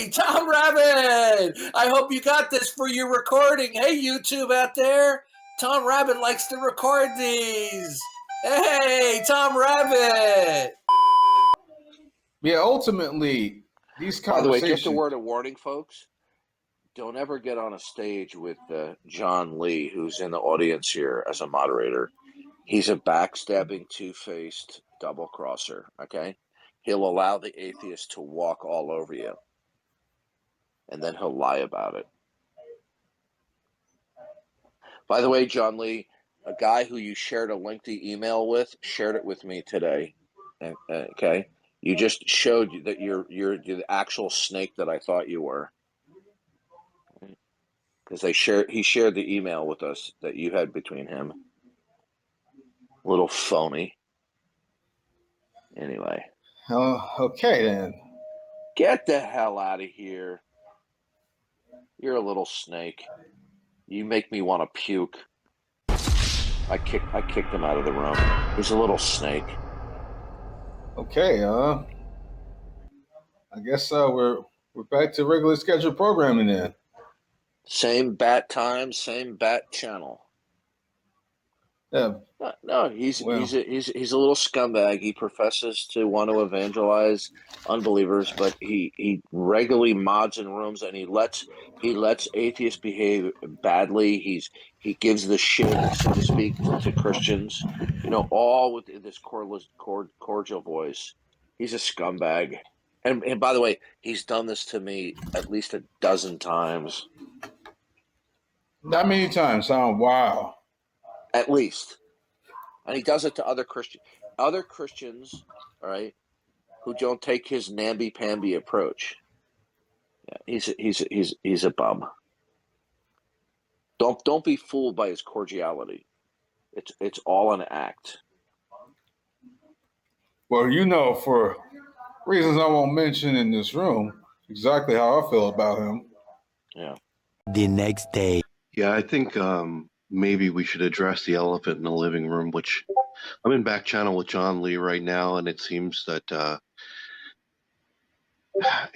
Hey, Tom Rabbit! I hope you got this for your recording. Hey, YouTube out there. Tom Rabbit likes to record these. Hey, Tom Rabbit! Yeah, ultimately, these By the way, just a conversations. word of warning, folks. Don't ever get on a stage with John Lee, who's in the audience here as a moderator. He's a backstabbing, two-faced double-crosser, okay? He'll allow the atheist to walk all over you, and then he'll lie about it. By the way, John Lee, a guy who you shared a lengthy email with shared it with me today, okay? You just showed that you're the actual snake that I thought you were. Because he shared the email with us that you had between him. Little phony. Anyway. Oh, okay then. Get the hell out of here. You're a little snake. You make me want to puke. I kicked him out of the room. He's a little snake. Okay, I guess we're back to regular scheduled programming then. Same bat time, same bat channel. Yeah. No, he's a little scumbag. He professes to want to evangelize unbelievers, but he regularly mods in rooms and he lets atheists behave badly. He gives the shit, so to speak, to Christians. All with this cordial voice. He's a scumbag. And by the way, he's done this to me at least a dozen times. Not many times, huh? Wow. At least. And he does it to other Christians, all right, who don't take his namby-pamby approach. Yeah, he's a bum. Don't be fooled by his cordiality. It's all an act. Well, for reasons I won't mention in this room, exactly how I feel about him. Yeah. The next day. Yeah, I think maybe we should address the elephant in the living room, which I'm in back channel with John Lee right now, and it seems that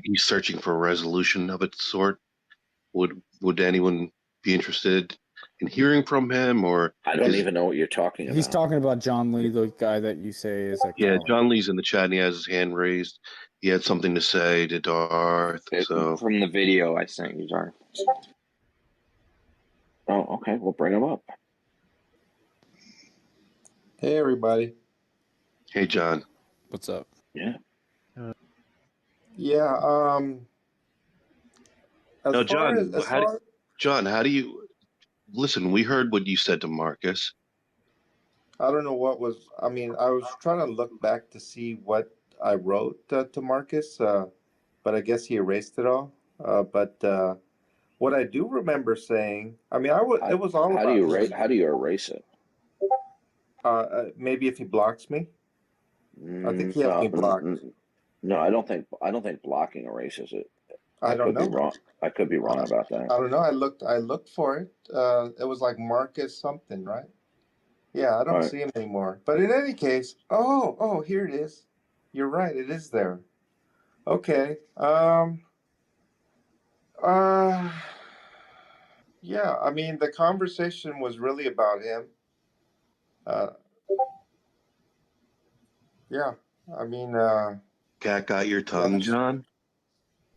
he's searching for a resolution of its sort. Would anyone be interested in hearing from him? Or I don't even know what you're talking about. He's talking about John Lee, the guy that you say is like. Yeah, John Lee's in the chat and he has his hand raised. He had something to say to Darth. From the video I sent you, Darth. Oh, okay. We'll bring him up. Hey, everybody. Hey, John. What's up? Yeah. Yeah. No, John. John, how do you listen? We heard what you said to Marcus. I don't know what was. I mean, I was trying to look back to see what I wrote to Marcus, but I guess he erased it all. But what I do remember saying, I mean, it was all how about. How do you erase it? Maybe if he blocks me. I think he has me blocked. No, I don't think blocking erases it. I don't know. Be wrong. I could be wrong about that. I don't know. I looked for it. It was like Marcus something, right? Yeah, I don't see him anymore. But in any case, oh, here it is. You're right. It is there. Okay. Yeah. I mean, the conversation was really about him. Yeah. I mean. Cat got your tongue, John?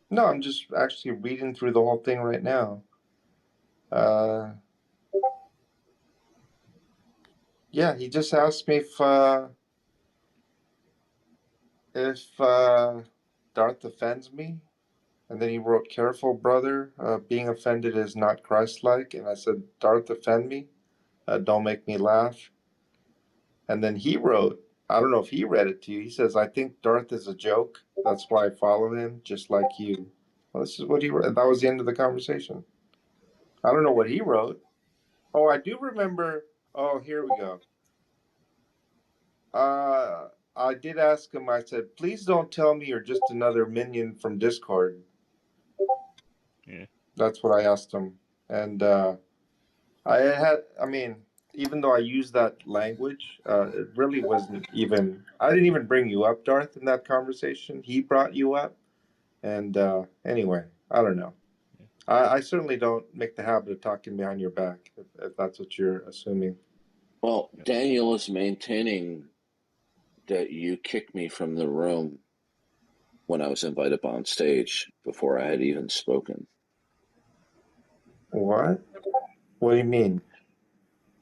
No, I'm just actually reading through the whole thing right now. Yeah, he just asked me if Darth offends me, and then he wrote, "Careful, brother. Being offended is not Christ-like." And I said, "Darth, offend me. Don't make me laugh." And then he wrote, I don't know if he read it to you. He says, "I think Darth is a joke. That's why I follow him, just like you." Well, this is what he wrote. That was the end of the conversation. I don't know what he wrote. Oh, I do remember. Oh, here we go. I did ask him, I said, "Please don't tell me you're just another minion from Discord." Yeah. That's what I asked him. And I mean, even though I used that language, it really wasn't even, I didn't even bring you up, Darth, in that conversation. He brought you up. And anyway, I don't know. I certainly don't make the habit of talking behind your back, if that's what you're assuming. Well, Daniel is maintaining that you kicked me from the room when I was invited up on stage before I had even spoken. What? What do you mean?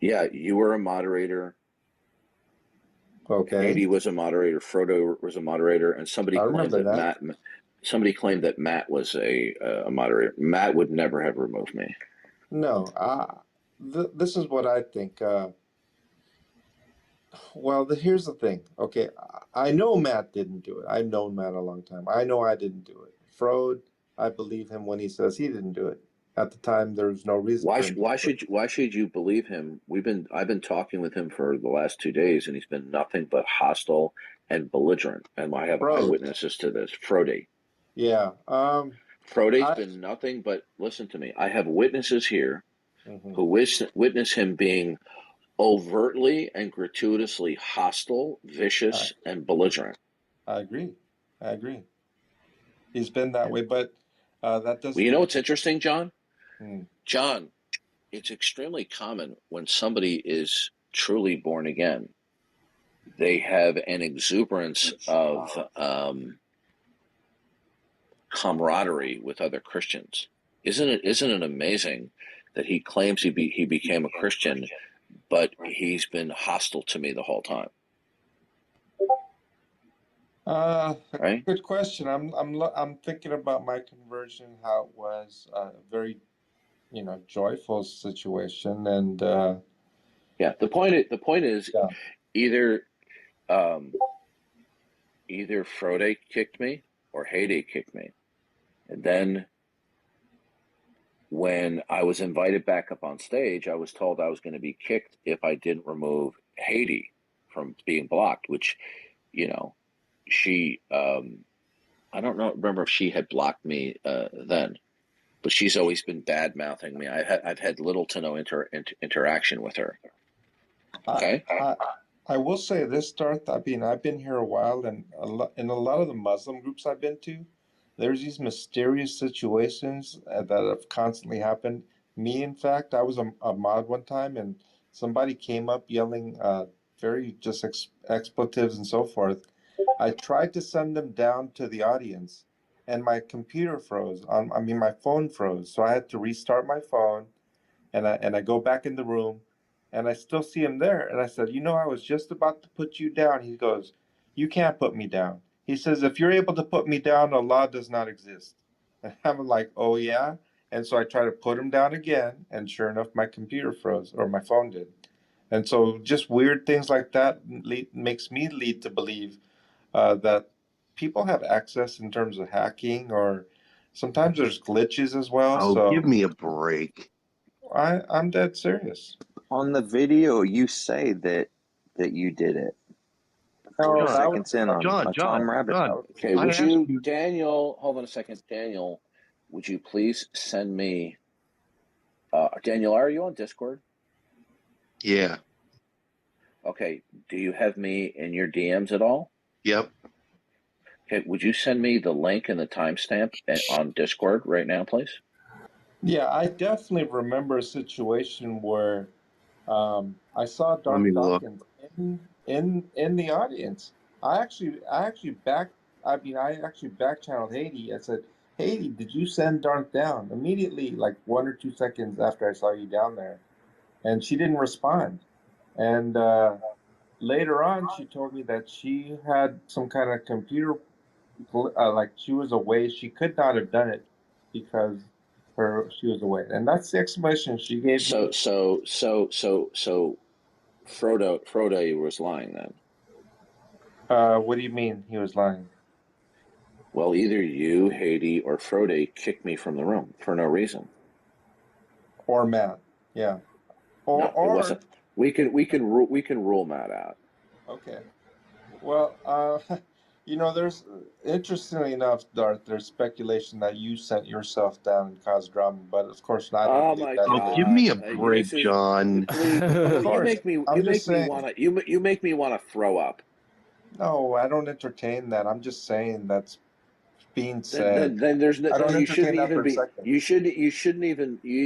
Yeah, you were a moderator. Okay. Katie was a moderator. Frodo was a moderator, and somebody I claimed remember that that. Somebody claimed that Matt was a moderator. Matt would never have removed me. No, this is what I think. Well, here's the thing. Okay, I know Matt didn't do it. I've known Matt a long time. I know I didn't do it. Frode, I believe him when he says he didn't do it. At the time, there was no reason for him to do it. Why should you believe him? I've been talking with him for the last 2 days, and he's been nothing but hostile and belligerent. And I have Frode. eyewitnesses to this. Frode. Yeah. Frode's been nothing but, listen to me. I have witnesses here who witness him being overtly and gratuitously hostile, vicious, and belligerent. I agree. He's been that way, but that doesn't. Well, you know what's interesting, John? Hmm. John, it's extremely common when somebody is truly born again. They have an exuberance of camaraderie with other Christians. Isn't it amazing that he claims he became a Christian, but he's been hostile to me the whole time? Right? Good question. I'm thinking about my conversion, how it was a very, joyful situation, and yeah. The point is, yeah. either Frode kicked me or Haiti kicked me, and then when I was invited back up on stage, I was told I was going to be kicked if I didn't remove Haiti from being blocked, which, she, I don't remember if she had blocked me then, but she's always been bad mouthing me. I've had little to no interaction with her. Okay. I will say this, Darth. I've been here a while, and in a lot of the Muslim groups I've been to, there's these mysterious situations that have constantly happened. Me, in fact, I was a mod one time, and somebody came up yelling very just expletives and so forth. I tried to send them down to the audience, and my computer froze. My phone froze, so I had to restart my phone, and I go back in the room, and I still see him there. And I said, I was just about to put you down. He goes, "You can't put me down." He says, "If you're able to put me down, Allah does not exist." And I'm like, "Oh yeah." And so I try to put him down again, and sure enough, my computer froze, or my phone did. And so just weird things like that makes me lead to believe that people have access in terms of hacking, or sometimes there's glitches as well. Oh, so give me a break. I'm dead serious. On the video, you say that you did it. No, 4 seconds in on John, Tom Rabbit. John. Okay, I would asked you, you- Daniel, hold on a second. Daniel, would you please send me, Daniel, are you on Discord? Yeah. Okay, do you have me in your DMs at all? Yep. Okay, would you send me the link and the timestamp on Discord right now, please? Yeah, I definitely remember a situation where I saw Let me Darth look. Dawkins in the audience. I actually back channeled Haiti. I said, "Haiti, did you send Darth down?" Immediately, like 1 or 2 seconds after I saw you down there, and she didn't respond. And later on, she told me that she had some kind of computer, like she was away. She could not have done it because she was away, and that's the explanation she gave me. So Frodo was lying then. What do you mean he was lying? Well, either you, Haiti, or Frode kicked me from the room for no reason. Or Matt, yeah. No, it wasn't. We can rule Matt out. Okay. Well, there's interestingly enough, Darth. There's speculation that you sent yourself down and caused drama, but of course, I don't Oh believe my that God! either. Give me a break, John. Please, Of course. you make me want to throw up. No, I don't entertain that. I'm just saying that's being said, then there's no, I then don't you entertain shouldn't that for even a be second. you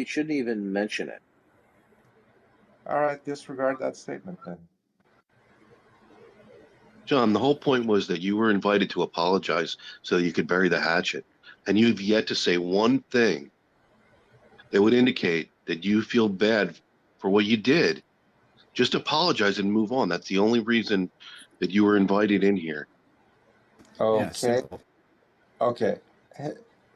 shouldn't even mention it. All right, disregard that statement then. John, the whole point was that you were invited to apologize so you could bury the hatchet. And you've yet to say one thing that would indicate that you feel bad for what you did. Just apologize and move on. That's the only reason that you were invited in here. Yeah, Okay. simple. Okay.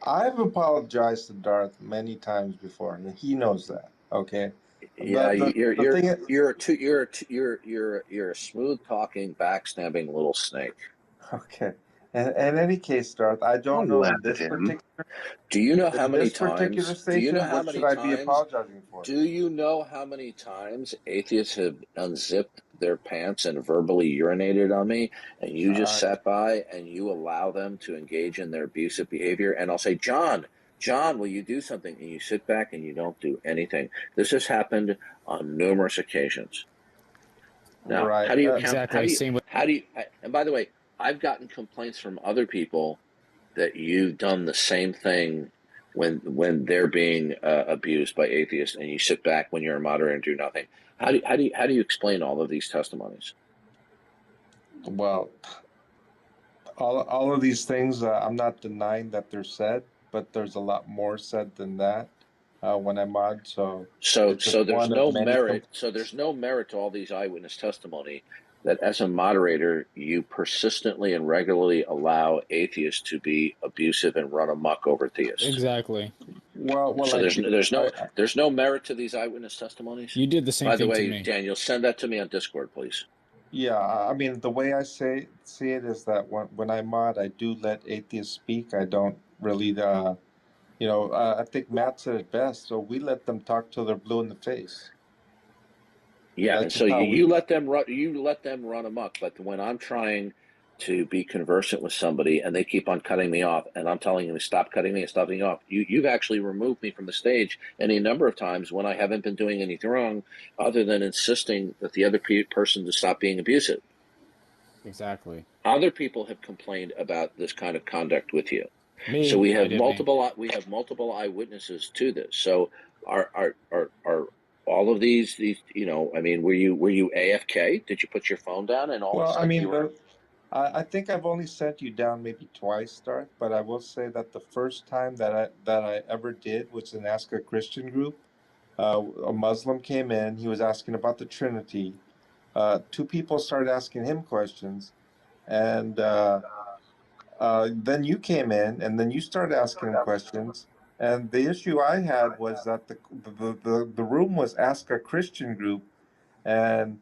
I've apologized to Darth many times before, and he knows that. Okay. Yeah, The thing is, you're a smooth talking, backstabbing little snake. okay. And in any case, Darth, I don't Don't know laugh in at this him. particular Do you know how many particular times? Do you know station, how what should many I be times? apologizing for? Do you know how many times atheists have unzipped their pants and verbally urinated on me, and you just sat by and you allow them to engage in their abusive behavior? And I'll say, John, will you do something? And you sit back and you don't do anything. This has happened on numerous occasions. Now, Right. how do you count? Exactly. Same with And by the way, I've gotten complaints from other people that you've done the same thing when they're being abused by atheists, and you sit back when you're a moderator and do nothing. How do you explain all of these testimonies? Well, all of these things, I'm not denying that they're said, but there's a lot more said than that when I'm on. So So it's just there's one of no many. merit. So there's no merit to all these eyewitness testimony that as a moderator you persistently and regularly allow atheists to be abusive and run amok over theists. exactly. Well, So I do. there's no merit to these eyewitness testimonies. You did the same By the thing to way, me. Daniel, send that to me on Discord, please. Yeah, I mean, the way I see it is that when I mod, I do let atheists speak. I don't really, I think Matt said it best. So we let them talk till they're blue in the face. Yeah, and That's so just how you let them run. You let them run amok. But when I'm trying to be conversant with somebody and they keep on cutting me off, and I'm telling them to stop cutting me and stopping me off, you've actually removed me from the stage any number of times when I haven't been doing anything wrong, other than insisting that the other person to stop being abusive. Exactly. Other people have complained about this kind of conduct with you. Me. So we I have did me. multiple eyewitnesses to this. So are all of these I mean, were you AFK? Did you put your phone down and all of a Well, I sudden mean, you were? I think I've only sent you down maybe twice, Darth, but I will say that the first time that I ever did was in Ask a Christian group. A Muslim came in. He was asking about the Trinity. Two people started asking him questions, and then you came in, and then you started asking him questions. And the issue I had was that the room was Ask a Christian group, and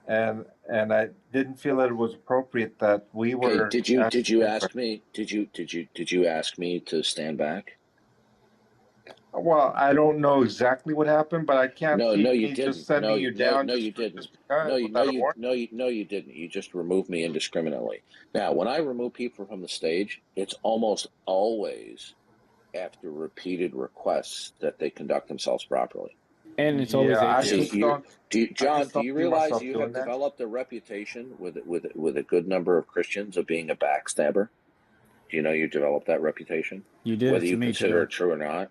and I didn't feel that it was appropriate that we Okay, were did you asking. ask me? Did you ask me to stand back? Well, I don't know exactly what happened, but I can't No, see no, you me just didn't. sending you down You didn't. just because without a warning. No, you didn't. You just removed me indiscriminately. Now, when I remove people from the stage, it's almost always after repeated requests that they conduct themselves properly. And it's always Yeah, See, atheists. I John, just do don't you see realize myself you doing have that. developed a reputation with a good number of Christians of being a backstabber? Do you know you developed that reputation, You did whether it to you me consider too. it true or not?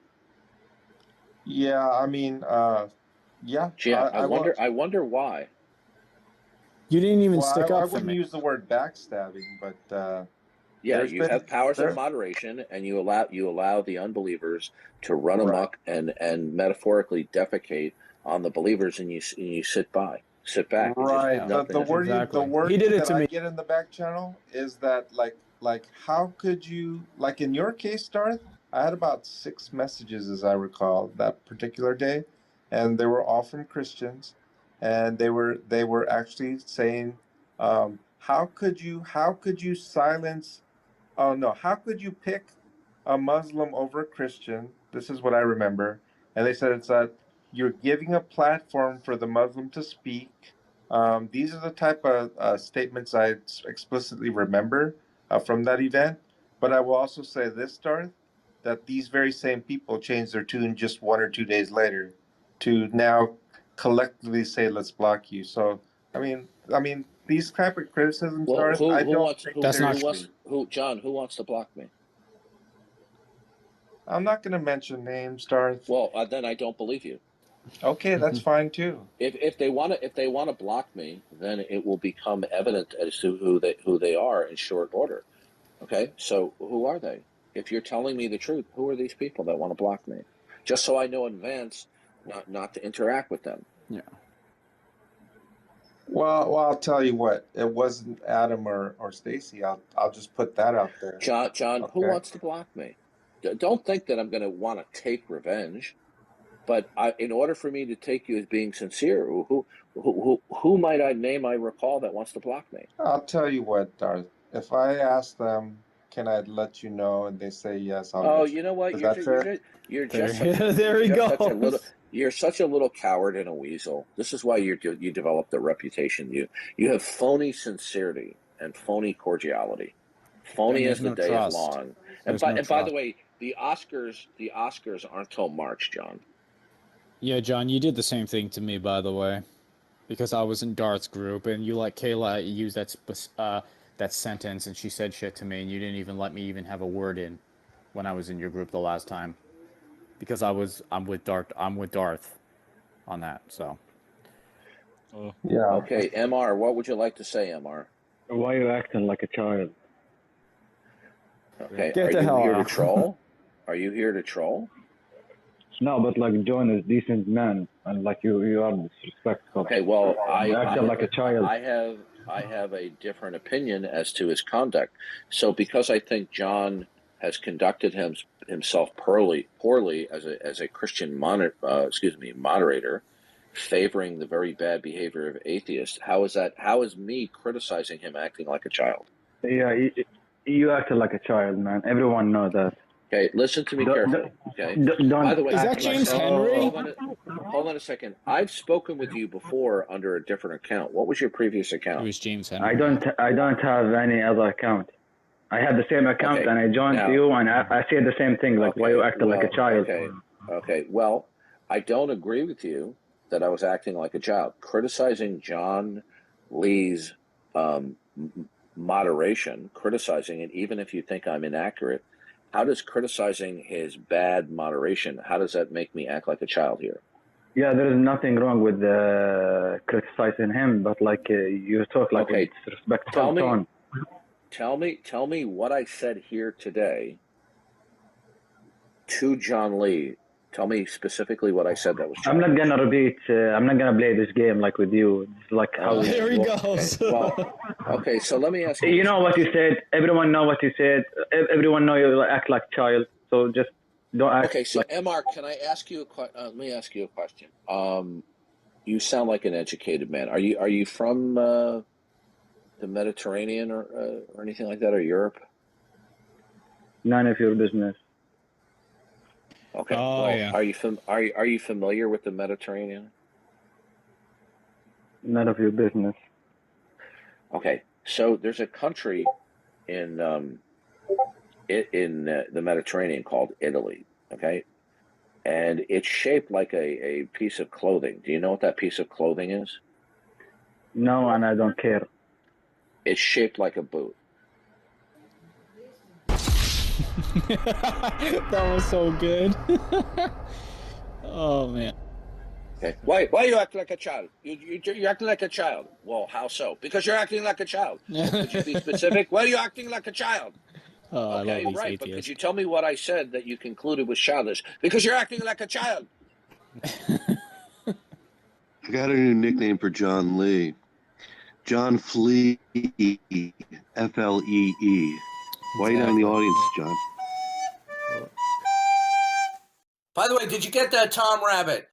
Yeah, I mean, yeah, Yeah, I will. I wonder why. You didn't even Well, stick I up for wouldn't me. use the word backstabbing, but Yeah, there's you been have powers of there. moderation, and you allow the unbelievers to run Right. amok and metaphorically defecate on the believers, and you sit back, and just Right. Yeah, The nothing the has. wording the exactly. He did wording it that to I me. get in the back channel is that like how could you, like in your case, Darth? I had about 6 messages as I recall that particular day, and they were all from Christians, and they were actually saying, how could you silence? Oh no, how could you pick a Muslim over a Christian? This is what I remember. And they said it's that you're giving a platform for the Muslim to speak. These are the type of statements I explicitly remember from that event. But I will also say this, Darth, that these very same people changed their tune just 1 or 2 days later to now collectively say, "Let's block you." So, I mean, these type of criticisms, Well, Darth, I don't take That's not who true. wants seriously. who John? Who wants to block me? I'm not going to mention names, Darth. Well, then I don't believe you. Okay, that's fine too. If they want to block me, then it will become evident as to who they are in short order. Okay, so who are they? If you're telling me the truth, who are these people that want to block me? Just so I know in advance not to interact with them. Yeah. Well, I'll tell you what. It wasn't Adam or Stacy. I'll just put that out there. John, Okay. who wants to block me? Don't think that I'm going to want to take revenge. But in order for me to take you as being sincere, who might I name I recall that wants to block me? I'll tell you what, Darth. If I ask them, can I let you know, and they say yes, I'll let You know what? Is that fair? There he goes. You're such a little coward and a weasel. This is why you developed a reputation. You have phony sincerity and phony cordiality, phony And as the no day trust. is long. There's And no by the trust. way, the Oscars aren't till March, John. Yeah, John, you did the same thing to me, by the way, because I was in Darth's group, and you let Kayla use that sentence, and she said shit to me, and you didn't even let me even have a word in when I was in your group the last time, because I'm with Darth on that. So Yeah. Okay, Mr. What would you like to say, Mr.? Why are you acting like a child? Okay, Get are the you hell here to out. troll? Are you here to troll? No, but like John is decent man, and like you are disrespectful. Okay, well, You acting like a child. I have a different opinion as to his conduct. So because I think John has conducted himself poorly as a Christian moderator, favoring the very bad behavior of atheists, how is me criticizing him acting like a child? Yeah, you acting like a child, man. Everyone knows that. Okay, listen to me carefully. Okay. Don't By the way, Is that act like James Henry? hold on a second. I've spoken with you before under a different account. What was your previous It account? was James Henry. I don't have any other account. I had the same account, Okay, and I joined now- you, and I said the same thing. Like, why you acting like a child? Okay. Well, I don't agree with you that I was acting like a child. Criticizing John Lee's moderation, criticizing it, even if you think I'm inaccurate, how does criticizing his bad moderation, how does that make me act like a child here? Yeah, there is nothing wrong with criticizing him, but like you talk like Okay, a disrespectful tone. Tell me what I said here today to John Lee. Tell me specifically what I said that was childish. I'm not gonna repeat. I'm not gonna play this game like with you. It's like how. There he goes. Okay. Well, okay. So let me ask you. You know what you said. Everyone know what you said. Everyone know you act like child. So just don't act. Okay. So, like, Mr., can I ask you let me ask you a question. You sound like an educated man. Are you from the Mediterranean or anything like that, or Europe? none of your business. Okay. Oh, well, yeah. Are you familiar with the Mediterranean? None of your business. Okay. So there's a country in the Mediterranean called Italy. Okay. And it's shaped like a piece of clothing. Do you know what that piece of clothing is? No, and I don't care. It's shaped like a boot. That was so good. Oh man. Okay. Why you act like a child? You're acting like a child. Well, how so? Because you're acting like a child. Well, could you be specific? Why are you acting like a child? Oh, I Okay, love these right. But could atheists. you tell me what I said that you concluded was childish? Because you're acting like a child. I got a new nickname for John Lee. John Flee, Flee. Why are you down in the audience, John? By the way, did you get that, Tom Rabbit?